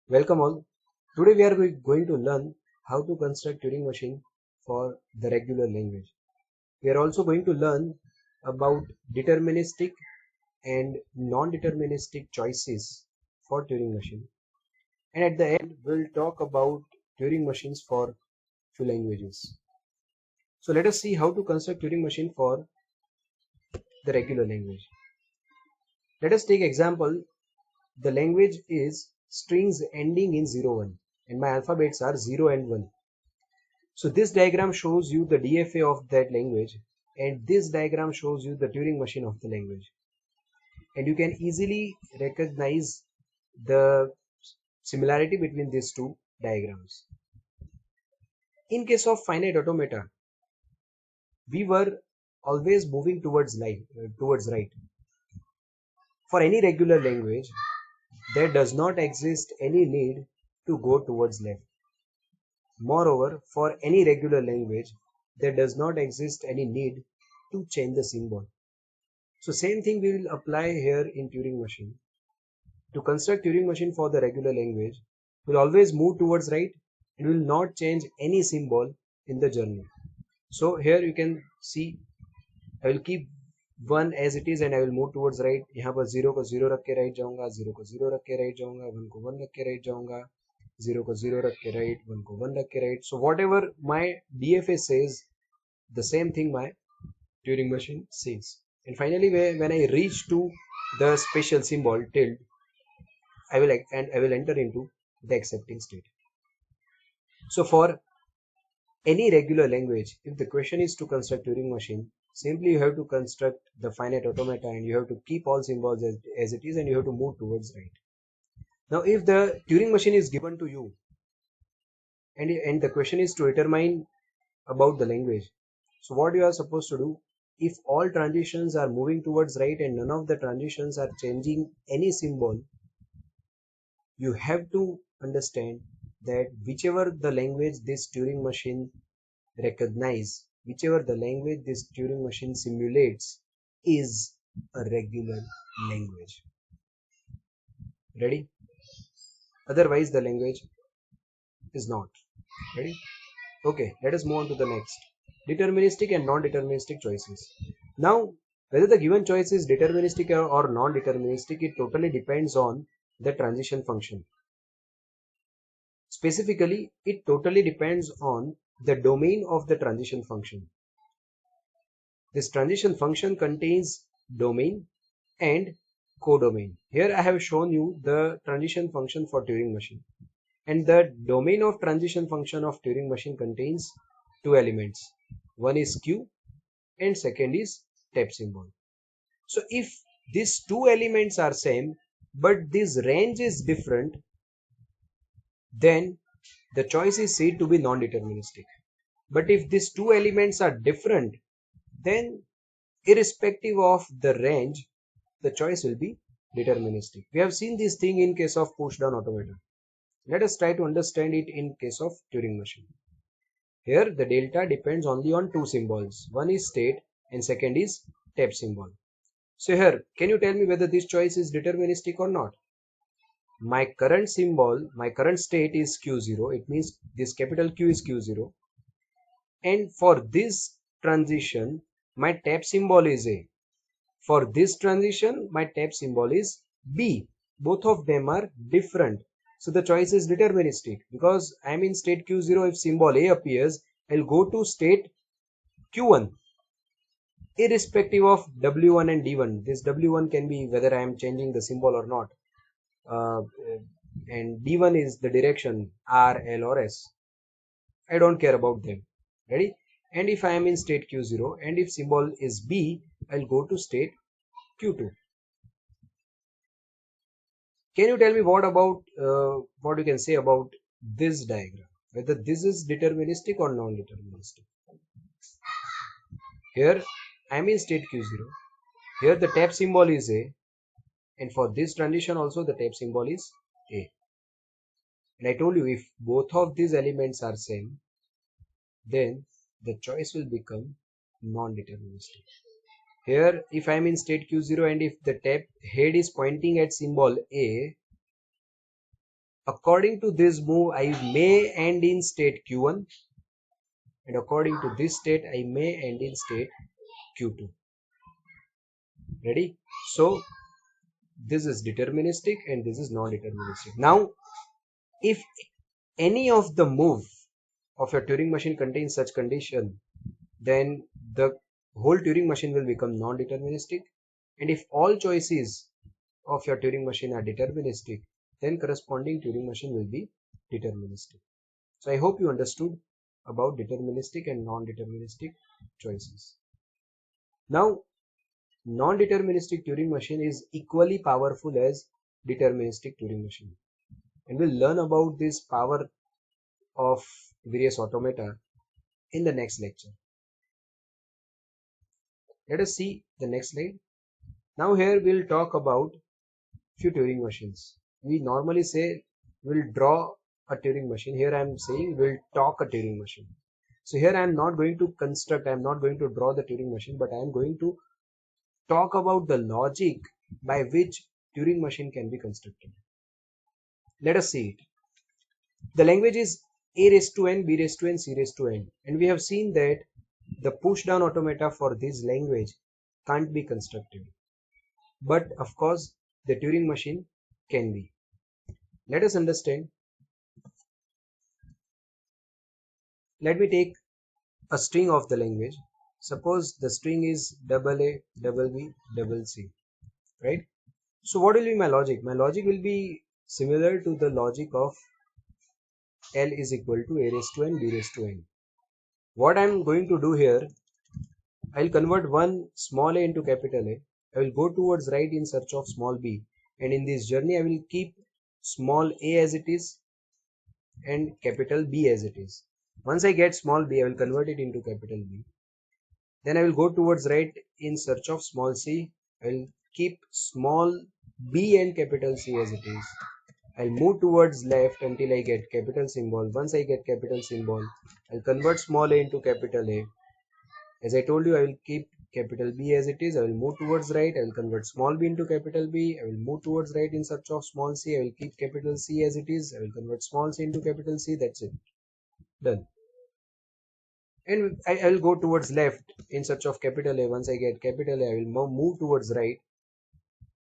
Welcome all. Today we are going to learn how to construct Turing machine for the regular language. We are also going to learn about deterministic and non-deterministic choices for Turing machine. And at the end, we'll talk about Turing machines for few languages. So let us see how to construct Turing machine for the regular language. Let us take example. The language is strings ending in 0, 1 and my alphabets are 0 and 1. So this diagram shows you the DFA of that language and this diagram shows you the Turing machine of the language. And you can easily recognize the similarity between these two diagrams. In case of finite automata, we were always moving towards right. For any regular language, there does not exist any need to go towards left. Moreover, for any regular language, there does not exist any need to change the symbol. So same thing we will apply here in Turing machine. To construct Turing machine for the regular language, we'll always move towards right and will not change any symbol in the journey. So here you can see I will keep 1 as it is and I will move towards right. यहाँ पर 0 को 0 रख के right जाऊंगा, 0 को 0 रख के right जाऊंगा, 1 को 1 रख के right जाऊंगा, 0 को 0 रख के right, 1 को 1 रख के right. So whatever my DFA says, the same thing my Turing machine says. And finally, when I reach to the special symbol tilde, I will enter into the accepting state. So for any regular language, if the question is to construct Turing machine, simply you have to construct the finite automata and you have to keep all symbols as it is and you have to move towards right. Now if the Turing machine is given to you and the question is to determine about the language, so what you are supposed to do, if all transitions are moving towards right and none of the transitions are changing any symbol, you have to understand that whichever the language this Turing machine recognize, whichever the language this Turing machine simulates is a regular language. Ready? Otherwise the language is not. Ready? Okay, let us move on to the next. Deterministic and non-deterministic choices. Now, whether the given choice is deterministic or non-deterministic, it totally depends on the transition function. Specifically, it totally depends on the domain of the transition function. This transition function contains domain and codomain. Here I have shown you the transition function for Turing machine. And the domain of transition function of Turing machine contains two elements. One is Q and second is tap symbol. So if these two elements are same but this range is different, then the choice is said to be non-deterministic. But if these two elements are different, then irrespective of the range, the choice will be deterministic. We have seen this thing in case of push-down automata. Let us try to understand it in case of Turing machine. Here the delta depends only on two symbols. One is state and second is tap symbol. So here, can you tell me whether this choice is deterministic or not? My current symbol, my current state is Q0. It means this capital Q is Q0. And for this transition, my tap symbol is A. For this transition, my tap symbol is B. Both of them are different. So the choice is deterministic because I am in state Q0. If symbol A appears, I'll go to state Q1 irrespective of W1 and D1. This W1 can be whether I am changing the symbol or not. And D1 is the direction R, L or S. I don't care about them. Ready? And if I am in state Q0 and if symbol is B, I'll go to state Q2. Can you tell me what about what you can say about this diagram? Whether this is deterministic or non-deterministic. Here I am in state Q0. Here the tap symbol is A. And for this transition also the tap symbol is A. And I told you if both of these elements are same, then the choice will become non-deterministic. Here if I am in state Q0 and if the tap head is pointing at symbol A, according to this move I may end in state Q1, and according to this state I may end in state Q2. Ready? So this is deterministic and this is non-deterministic. Now if any of the move of your Turing machine contains such condition, then the whole Turing machine will become non-deterministic, and if all choices of your Turing machine are deterministic, then corresponding Turing machine will be deterministic. So I hope you understood about deterministic and non-deterministic choices. Now non-deterministic Turing machine is equally powerful as deterministic Turing machine, and we'll learn about this power of various automata in the next lecture. Let us see the next slide. Now here we'll talk about few Turing machines. We normally say we'll draw a Turing machine. Here I am saying we'll talk a Turing machine. So here I am not going to construct, I am not going to draw the Turing machine, but I am going to talk about the logic by which Turing machine can be constructed. Let us see it. The language is A raised to n, B raised to n, C raised to n, and we have seen that the push down automata for this language can't be constructed, but of course the Turing machine can be. Let us understand. Let me take a string of the language. Suppose the string is AA, BB, CC, right? So what will be my logic? My logic will be similar to the logic of L is equal to A raised to n, B raised to n. What I am going to do here, I will convert one small a into capital A. I will go towards right in search of small b, and in this journey I will keep small a as it is and capital B as it is. Once I get small b, I will convert it into capital B. Then I will go towards right in search of small c. I will keep small b and capital C as it is. I'll move towards left until I get capital symbol. Once I get capital symbol, I'll convert small a into capital A. As I told you, I will keep capital B as it is. I will move towards right. I will convert small b into capital B. I will move towards right in search of small c. I will keep capital C as it is. I will convert small c into capital C. That's it. Done. And I will go towards left in search of capital A. Once I get capital A, I will move towards right.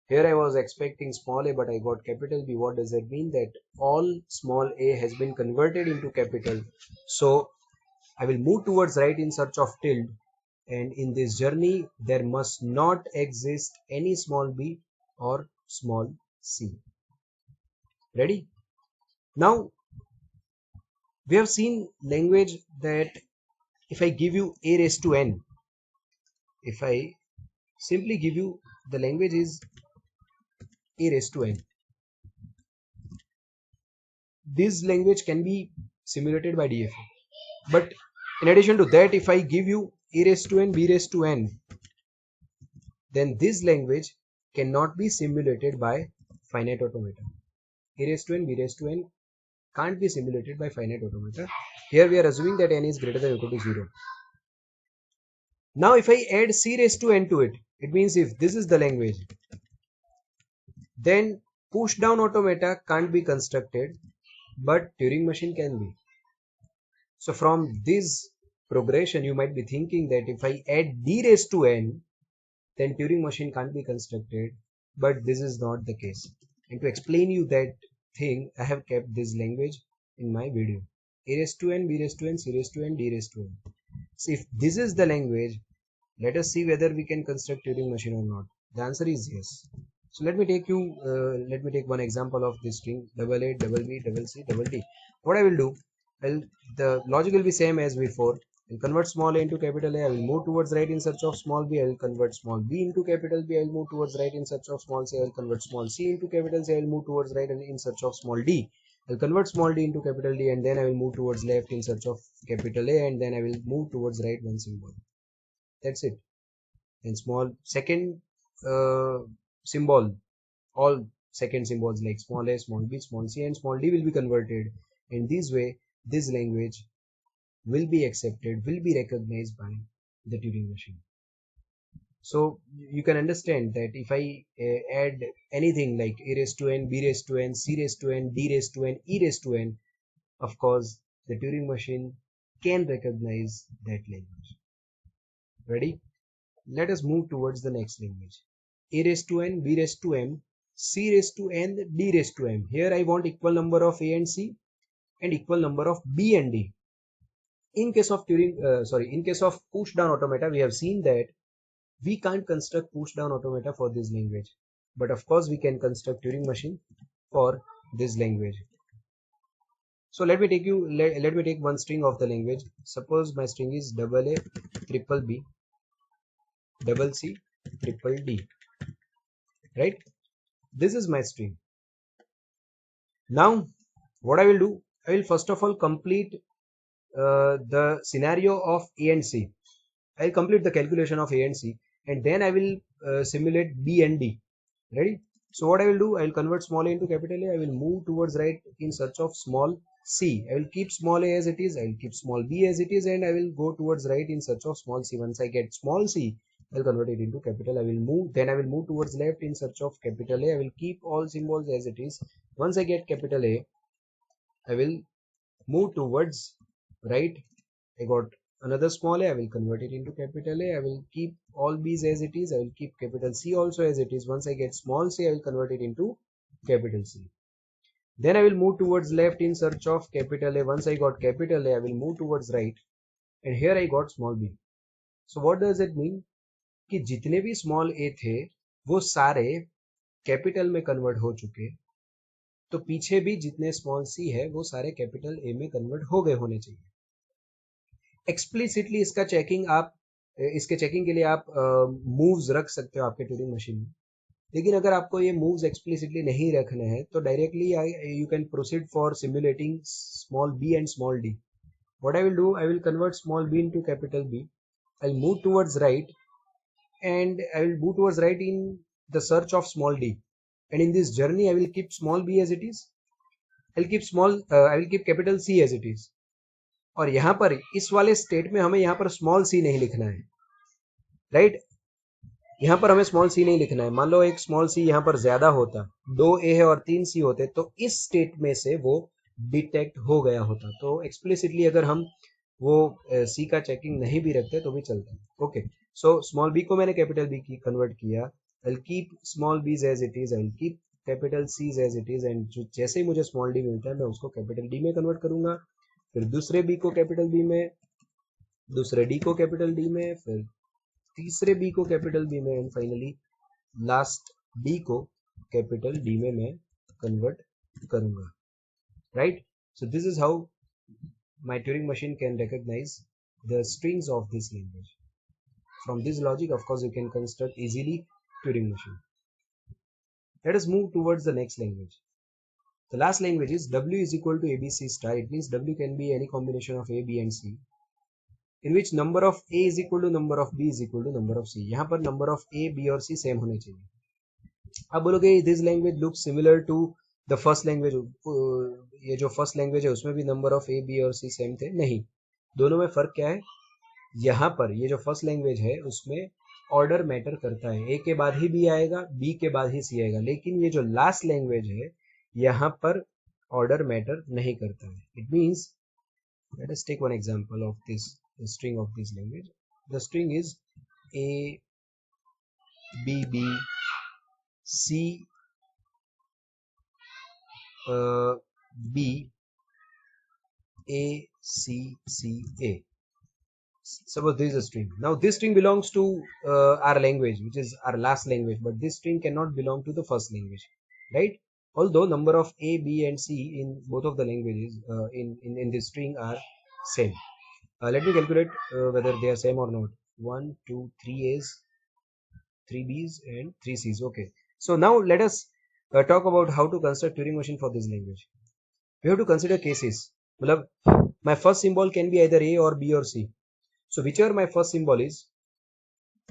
Here I was expecting small a, but I got capital B. What does that mean? That all small a has been converted into capital. So I will move towards right in search of tilde, and in this journey there must not exist any small b or small c. Ready? Now we have seen language that if I give you a raised to n, if I simply give you the language is a raised to n, this language can be simulated by DFA. But in addition to that, if I give you a raised to n, b raised to n, then this language cannot be simulated by finite automata. A raised to n, b raised to n can't be simulated by finite automata. Here we are assuming that n is greater than or equal to 0. Now if I add c raised to n to it, it means if this is the language, then push down automata can't be constructed, but Turing machine can be. So from this progression you might be thinking that if I add d raised to n, then Turing machine can't be constructed, but this is not the case. And to explain you that thing, I have kept this language in my video. A raised to n, b raised to n, c raised to n, d raised to n. So if this is the language, let us see whether we can construct Turing machine or not. The answer is yes. So let me take one example of this string AA, BB, CC, D. What I will do, the logic will be same as before. I'll convert small a into capital A. I will move towards right in search of small b. I will convert small b into capital B. I will move towards right in search of small c. I will convert small c into capital C. I will move towards right in search of small d. I will convert small d into capital D, and then I will move towards left in search of capital A, and then I will move towards right one symbol. That's it. And small second symbol, all second symbols like small a, small b, small c, and small d will be converted. In this way, this language will be accepted, will be recognized by the Turing machine. So you can understand that if I add anything like a raised to n, b raised to n, c raised to n, d raised to n, e raised to n, of course the Turing machine can recognize that language. Ready? Let us move towards the next language. A raised to n, b raised to m, c raised to n, d raised to m. Here I want equal number of a and c and equal number of b and d. In case of in case of push down automata, we have seen that we can't construct push down automata for this language, but of course we can construct Turing machine for this language. So let me take one string of the language. Suppose my string is double A triple B double C triple D, right? This is my string. Now what I will do, I will first of all complete the scenario of A and C. I'll complete the calculation of A and C, and then I will simulate B and D. Ready? So what I will do, I will convert small a into capital A. I will move towards right in search of small c. I will keep small a as it is. I will keep small b as it is, and I will go towards right in search of small c. Once I get small c, I will convert it into capital. I will move towards left in search of capital A. I will keep all symbols as it is. Once I get capital A, I will move towards right. I got another small a, I will convert it into capital A. I will keep all b's as it is. I will keep capital C also as it is. Once I get small c, I will convert it into capital C. Then I will move towards left in search of capital A. Once I got capital A, I will move towards right, and here I got small b. So what does it mean? कि जितने भी small a थे वो सारे capital में convert हो चुके, तो पीछे भी जितने स्मॉल सी है वो सारे कैपिटल ए में कन्वर्ट हो गए होने चाहिए. एक्सप्लिसिटली इसके चेकिंग के लिए आप मूव्स रख सकते हो आपके ट्यूरिंग मशीन में. लेकिन अगर आपको ये मूव्स एक्सप्लिसिटली नहीं रखने हैं तो directly you can proceed for simulating small B and small D. What I will do, I will convert small B into capital B. I will move towards right and I will move towards right in the search of small d, and in this journey I will keep small b as it is. I will keep capital C as it is. और यहाँ पर इस वाले state में हमें यहाँ पर small C नहीं लिखना है, राइट? यहाँ पर हमें स्मॉल सी नहीं लिखना है. मान लो एक स्मॉल सी यहाँ पर ज्यादा होता, 2 ए है और 3 सी होते, तो इस स्टेट में से वो डिटेक्ट हो गया होता. तो एक्सप्लिसिटली अगर हम वो सी का चेकिंग नहीं भी रखते तो भी चलता. ओके, सो स्मॉल बी को मैंने कैपिटल बी की कन्वर्ट किया. I will keep small B's as it is. I will keep capital C's as it is, and जैसे ही मुझे स्मॉल डी मिलता है मैं उसको कैपिटल डी में कन्वर्ट करूंगा. फिर दूसरे बी को कैपिटल बी में, दूसरे डी को कैपिटल डी में, फिर तीसरे बी को कैपिटल बी में, एंड फाइनली लास्ट डी को कैपिटल डी में मैं कन्वर्ट करूंगा, right? So this is how my Turing machine can recognize the strings of this language. From this logic, of course, you can construct easily Turing machine. Let us move towards the next language. The last language is W is equal to ABC star. It means W can be any combination of A, B and C, in which number of A is equal to number of B is equal to number of C. यहाँ पर number of A, B और C same होने चाहिए. अब बोलोगे this language looks similar to the first language. ये जो first language है उसमें भी नंबर ऑफ ए, बी और सी सेम थे. नहीं, दोनों में फर्क क्या है? यहाँ पर ये जो फर्स्ट लैंग्वेज है उसमें ऑर्डर मैटर करता है. ए के बाद ही बी आएगा, बी के बाद ही सी आएगा. लेकिन ये जो लास्ट लैंग्वेज है यहाँ पर ऑर्डर मैटर नहीं करता है. It means, let us take one example of this string of this language. The string is A B B C B A C C A. Suppose this is a string. Now this string belongs to our language, which is our last language, but this string cannot belong to the first language, right? Although number of A, B and C in both of the languages in this string are same. Let me calculate whether they are same or not. 1, 2, 3 A's, 3 B's and 3 C's. Okay. So now let us talk about how to construct Turing machine for this language. We have to consider cases. मतलब my first symbol can be either A or B or C. So whichever my first symbol is,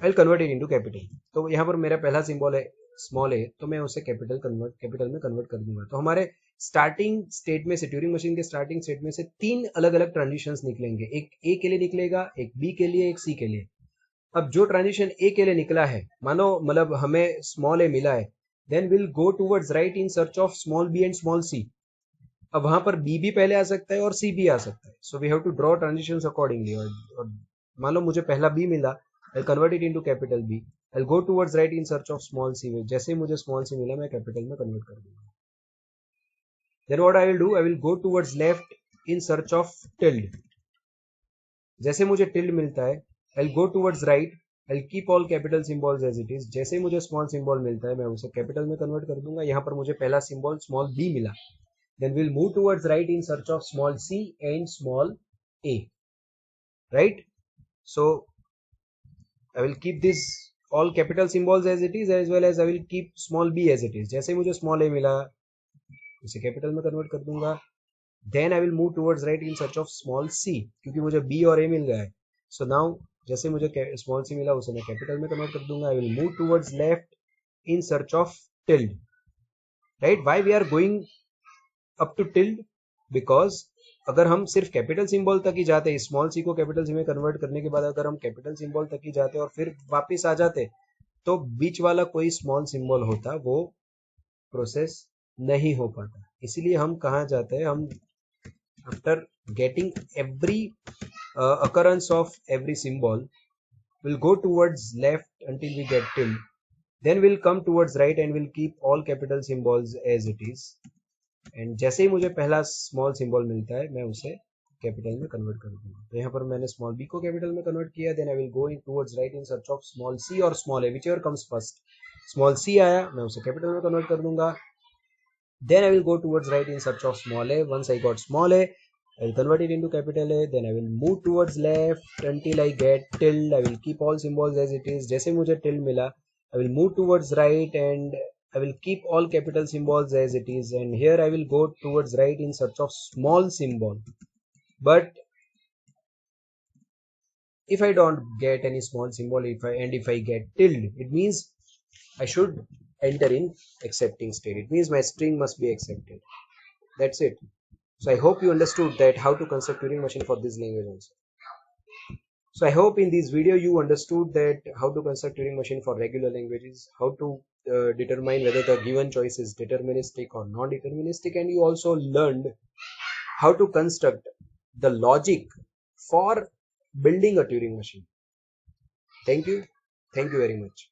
I will convert it into capital. तो यहाँ पर मेरा पहला symbol है small ए, तो मैं उसे कैपिटल में कन्वर्ट कर दूंगा. तो हमारे स्टार्टिंग स्टेट में से, ट्यूरिंग मशीन के स्टार्टिंग स्टेट में से 3 अलग अलग ट्रांजिशंस निकलेंगे. एक ए के लिए निकलेगा, एक बी के लिए, एक सी के लिए. अब जो ट्रांजिशन ए के लिए निकला है, मानो मतलब हमें स्मॉल ए मिला है, then will go towards right in search of small B and small c. अब वहां पर बी भी पहले आ सकता है और सी भी आ सकता है, so we have to draw transitions accordingly. और मान लो मुझे पहला बी मिला, I convert it into capital B, I go towards right in search of small c. जैसे ही मुझे स्मॉल सी मिला, मैं कैपिटल में कन्वर्ट कर दूंगा। Then what I will do, I will go towards left in search of tilde. जैसे मुझे टिल्ड मिलता है, I go towards right, I keep all capital symbols as it is. जैसे मुझे स्मॉल सिंबल मिलता है, मैं उसे कैपिटल में कन्वर्ट कर दूंगा। यहाँ पर मुझे पहला सिंबल स्मॉल बी मिला, then we'll move towards right in search of small c and small a, right? So I will keep this all capital symbols as it is, as well as I will keep small b as it is. जैसे मुझे small a मिला, उसे capital में convert कर दूंगा। Then I will move towards right in search of small c, क्योंकि मुझे B और ए मिल गया है। सो नाउ जैसे मुझे स्मॉल सी मिला, उसे मैं कैपिटल में कन्वर्ट कर दूंगा। I will move towards left in search of tilde, right? Why we are going up to tilde? Because अगर हम सिर्फ कैपिटल सिंबल तक ही जाते, स्मॉल सी को कैपिटल सी में कन्वर्ट करने के बाद अगर हम कैपिटल सिंबल तक ही जाते और फिर वापस आ जाते, तो बीच वाला कोई स्मॉल सिंबल होता, वो प्रोसेस नहीं हो पाता। इसीलिए हम कहाँ जाते हैं, हम after getting every occurrence of every symbol, we'll go towards left until we get till, then we'll come towards right and we'll keep all capital symbols as it is, and जैसे ही मुझे पहला स्मॉल सिंबल मिलता है, मैं उसे capital में convert कर दूंगा। तो यहाँ पर मैंने स्मॉल बी को कैपिटल में कन्वर्ट किया। Then I will go in towards right in search of small c और small a, whichever comes first. Small c आया, मैं उसे कैपिटल में कन्वर्ट कर दूंगा। Then I will go towards right in search of small a. Once I got small a, I will convert it into capital A. Then I will move towards left until I get tilde. I will keep all symbols as it is. जैसे मुझे tilde मिला, I will move towards right and I will keep all capital symbols as it is. And here I will go towards right in search of small symbol. But if I don't get any small symbol, if I get tilde, it means I should enter in accepting state. It means my string must be accepted. That's it. So I hope you understood that how to construct Turing machine for this language also. So I hope in this video you understood that how to construct Turing machine for regular languages, how to determine whether the given choice is deterministic or non-deterministic, and you also learned how to construct the logic for building a Turing machine. Thank you. Thank you very much.